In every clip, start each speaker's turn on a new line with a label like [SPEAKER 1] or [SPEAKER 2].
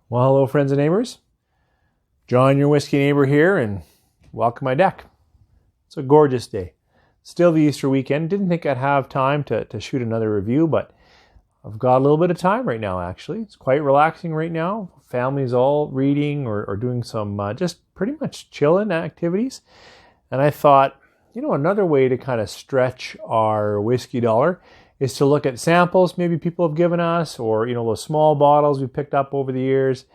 [SPEAKER 1] Well, hello friends and neighbors. John, your whiskey neighbor here, and welcome to my deck. It's a gorgeous day. Still the Easter weekend. Didn't think I'd have time to shoot another review, but I've got a little bit of time right now, actually. It's quite relaxing right now. Family's all reading or doing some just pretty much chilling activities. And I thought, another way to kind of stretch our whiskey dollar is to look at samples maybe people have given us, or those small bottles we picked up over the years.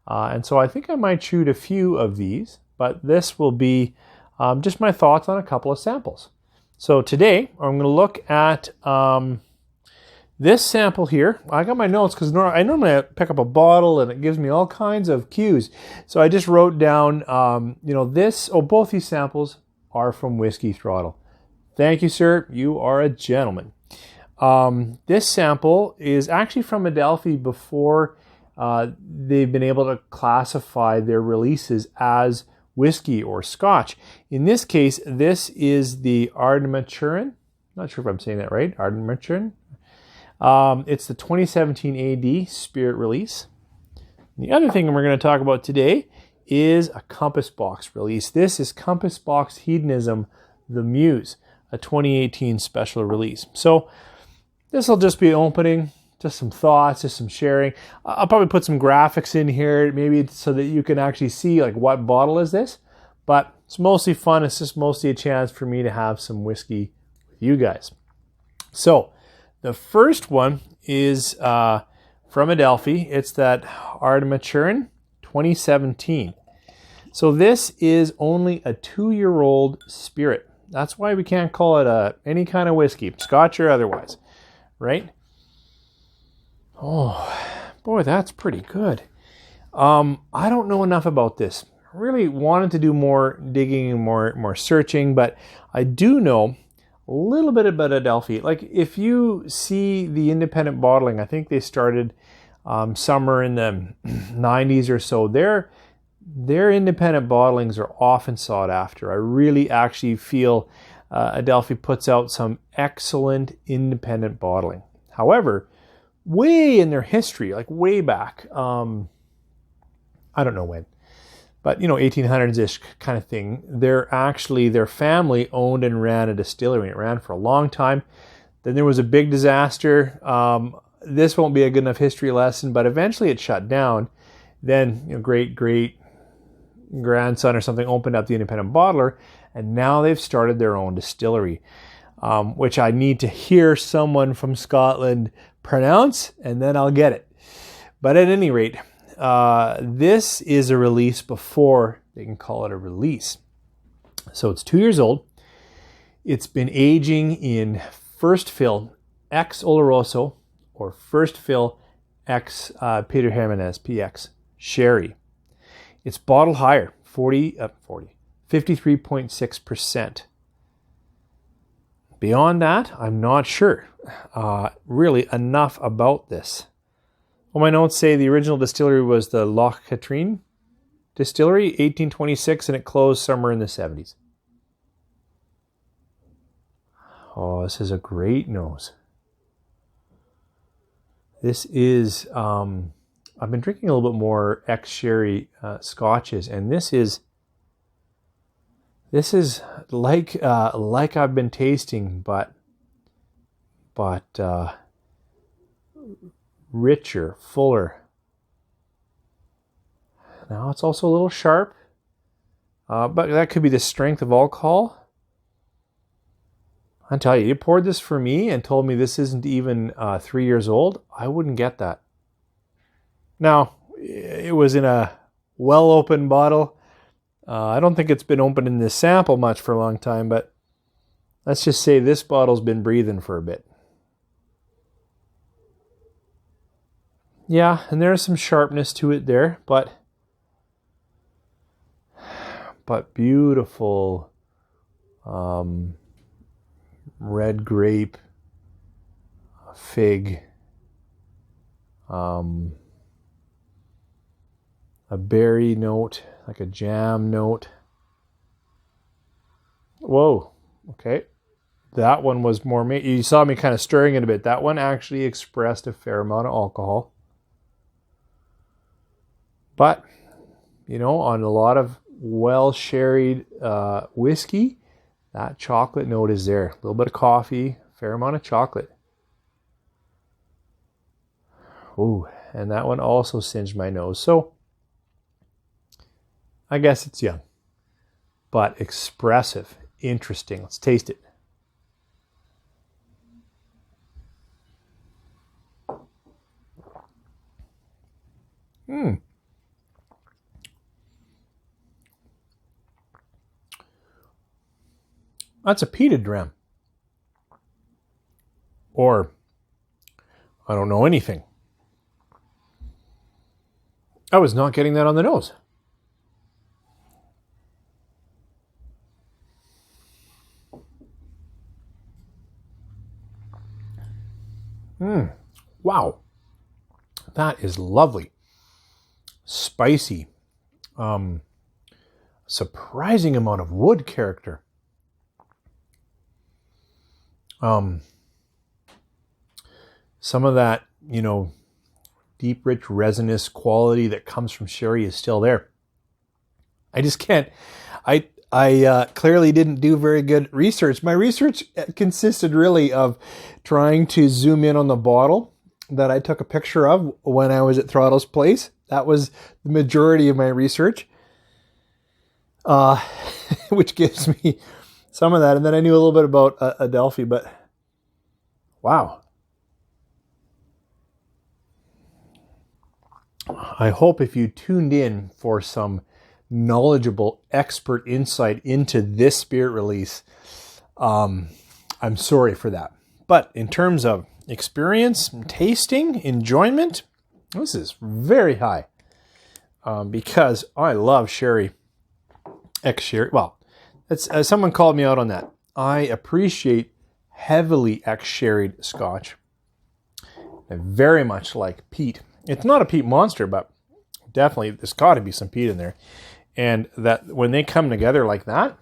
[SPEAKER 1] And so I think I might shoot a few of these, but this will be just my thoughts on a couple of samples. So today I'm going to look at this sample here. I got my notes because I normally pick up a bottle and it gives me all kinds of cues. So I just wrote down, both these samples are from Whisky Throttle. Thank you, sir. You are a gentleman. This sample is actually from Adelphi before they've been able to classify their releases as whiskey or scotch. In this case, this is the Ardnamurchan. Not sure if I'm saying that right. Ardnamurchan. It's the 2017 AD Spirit release. And the other thing we're going to talk about today is a Compas Box release. This is Compas Box Hedonism, the Muse, a 2018 special release. So this will just be an opening, just some thoughts, just some sharing. I'll probably put some graphics in here, maybe so that you can actually see like what bottle is this. But it's mostly fun. It's just mostly a chance for me to have some whiskey with you guys. So the first one is from Adelphi. It's that Ardnamurchan 2017. So this is only a 2-year-old spirit. That's why we can't call it any kind of whiskey, scotch or otherwise. Right? Oh, boy, that's pretty good. I don't know enough about this. I really wanted to do more digging and more searching, but I do know a little bit about Adelphi. Like, if you see the independent bottling, I think they started somewhere in the 90s or so. Their independent bottlings are often sought after. I really actually feel Adelphi puts out some excellent independent bottling. However, way in their history, like way back, I don't know when, but 1800s-ish kind of thing, their family owned and ran a distillery. It ran for a long time. Then there was a big disaster. This won't be a good enough history lesson, but eventually it shut down. Then great grandson or something opened up the independent bottler, and now they've started their own distillery, which I need to hear someone from Scotland pronounce, and then I'll get it. But at any rate, this is a release before they can call it a release. So it's 2 years old. It's been aging in first fill ex Oloroso or first fill ex Peter Jimenez PX sherry. It's bottled higher, 53.6%. Beyond that, I'm not sure really enough about this. Well, my notes say the original distillery was the Loch Katrine Distillery, 1826, and it closed somewhere in the 70s. Oh, this is a great nose. This is... I've been drinking a little bit more ex-sherry scotches, and this is like I've been tasting, but richer, fuller. Now it's also a little sharp, but that could be the strength of alcohol. I tell you poured this for me and told me this isn't even 3 years old, I wouldn't get that. Now, it was in a well-opened bottle. I don't think it's been opened in this sample much for a long time, but let's just say this bottle's been breathing for a bit. Yeah, and there's some sharpness to it there, but beautiful red grape, fig, a berry note, like a jam note. Whoa, okay. That one was more, you saw me kind of stirring it a bit. That one actually expressed a fair amount of alcohol. But, on a lot of well-sherried whiskey, that chocolate note is there. A little bit of coffee, fair amount of chocolate. Ooh, and that one also singed my nose. So, I guess it's young, but expressive, interesting. Let's taste it. That's a peated dram. Or, I don't know anything. I was not getting that on the nose. Wow. That is lovely. Spicy. Surprising amount of wood character. Some of that, deep, rich, resinous quality that comes from sherry is still there. I just can't. I clearly didn't do very good research. My research consisted really of trying to zoom in on the bottle that I took a picture of when I was at Throttle's place. That was the majority of my research, which gives me some of that. And then I knew a little bit about Adelphi, but wow. I hope if you tuned in for some knowledgeable expert insight into this spirit release, I'm sorry for that. But in terms of experience, tasting, enjoyment, this is very high because I love sherry, ex-sherry. Well, someone called me out on that. I appreciate heavily ex-sherried Scotch. I very much like peat. It's not a peat monster, but definitely there's got to be some peat in there. And that when they come together like that,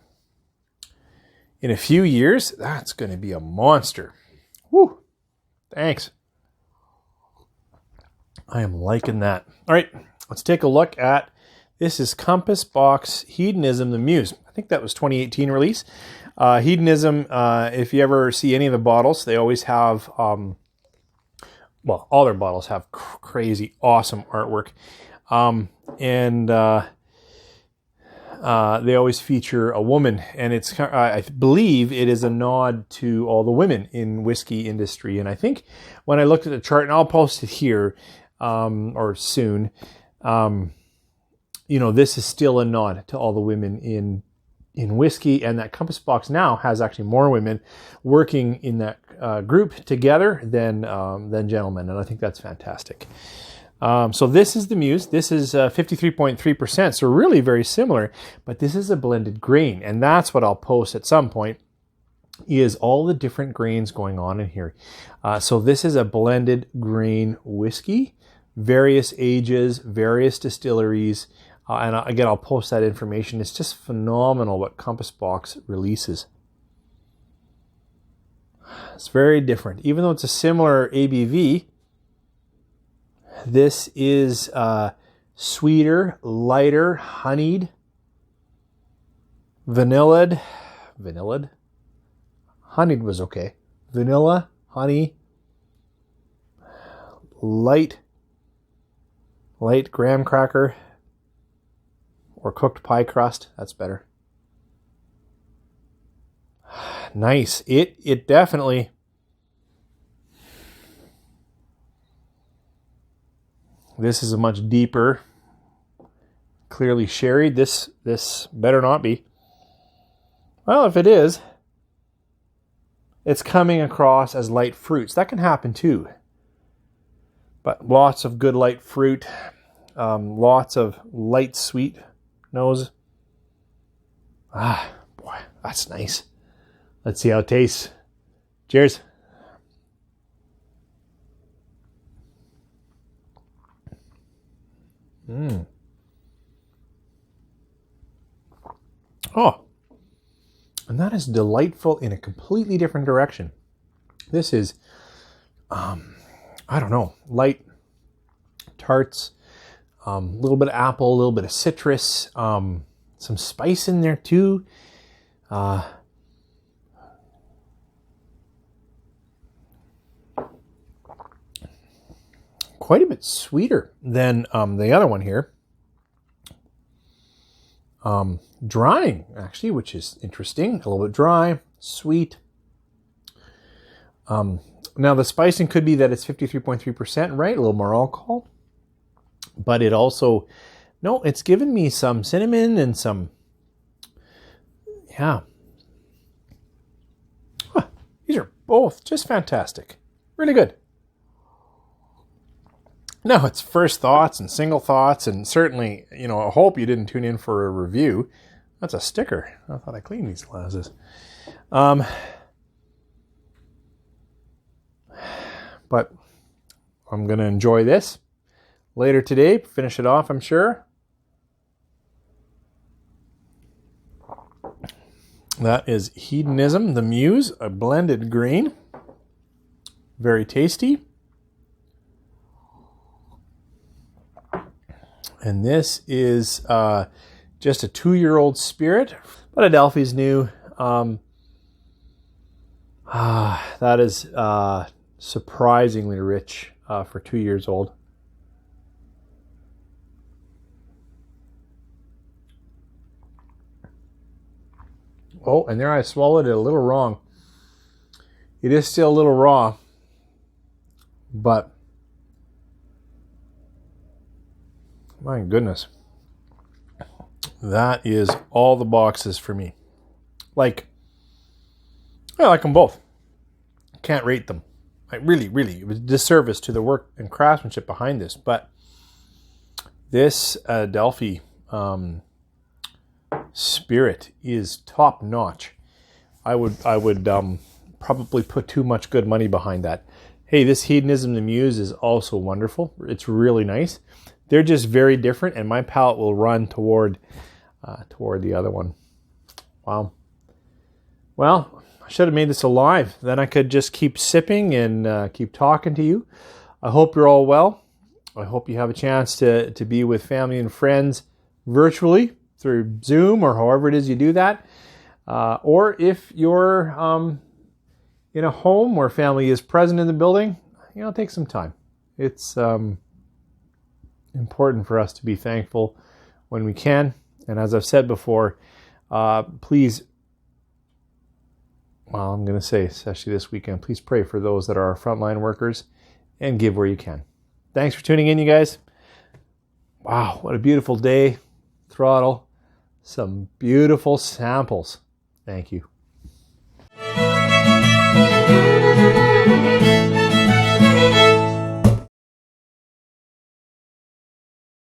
[SPEAKER 1] in a few years, that's going to be a monster. Woo! Thanks. I am liking that. All right, let's take a look at, this is Compas Box Hedonism, the Muse. I think that was 2018 release. Hedonism, if you ever see any of the bottles, they always have, all their bottles have crazy, awesome artwork. They always feature a woman, and I believe it is a nod to all the women in whiskey industry. And I think when I looked at the chart, and I'll post it here, or soon, this is still a nod to all the women in whiskey, and that Compas Box now has actually more women working in that group together than gentlemen, and I think that's fantastic. So this is the Muse. This is 53.3%, so really very similar, but this is a blended grain, and that's what I'll post at some point, is all the different grains going on in here. So this is a blended grain whiskey, various ages, various distilleries, and again, I'll post that information. It's just phenomenal what Compas Box releases. It's very different. Even though it's a similar ABV, this is sweeter, lighter, honeyed, vanillaed. Honeyed was okay. Vanilla, honey, light graham cracker, or cooked pie crust. That's better. Nice. It definitely. This is a much deeper, clearly sherry. This better not be. Well, if it is, it's coming across as light fruits. That can happen too. But lots of good light fruit, lots of light sweet nose. Boy, that's nice. Let's see how it tastes. Cheers. Oh, and that is delightful in a completely different direction. This is, I don't know, light tarts, little bit of apple, a little bit of citrus, some spice in there too. Quite a bit sweeter than the other one here. Drying, actually, which is interesting. A little bit dry, sweet. Now, the spicing could be that it's 53.3%, right? A little more alcohol. But it also, no, it's given me some cinnamon and some, yeah. Huh, these are both just fantastic. Really good. Now, it's first thoughts and single thoughts, and certainly, I hope you didn't tune in for a review. That's a sticker. I thought I cleaned these glasses. But I'm going to enjoy this later today. Finish it off, I'm sure. That is Hedonism, the Muse, a blended grain. Very tasty. And this is just a 2-year-old spirit, but Adelphi's new. That is surprisingly rich for 2 years old. Oh, and there I swallowed it a little wrong. It is still a little raw, but my goodness, that is all the boxes for me. I like them both. Can't rate them. Really, it was a disservice to the work and craftsmanship behind this. But this Adelphi spirit is top notch. I would probably put too much good money behind that. Hey, this Hedonism the Muse is also wonderful. It's really nice. They're just very different, and my palate will run toward the other one. Wow. Well, I should have made this alive. Then I could just keep sipping and keep talking to you. I hope you're all well. I hope you have a chance to be with family and friends virtually through Zoom or however it is you do that. Or if you're in a home where family is present in the building, take some time. It's important for us to be thankful when we can. And as I've said before, please, well, I'm going to say, especially this weekend, please pray for those that are our frontline workers and give where you can. Thanks for tuning in, you guys. Wow, what a beautiful day. Throttle. Some beautiful samples. Thank you.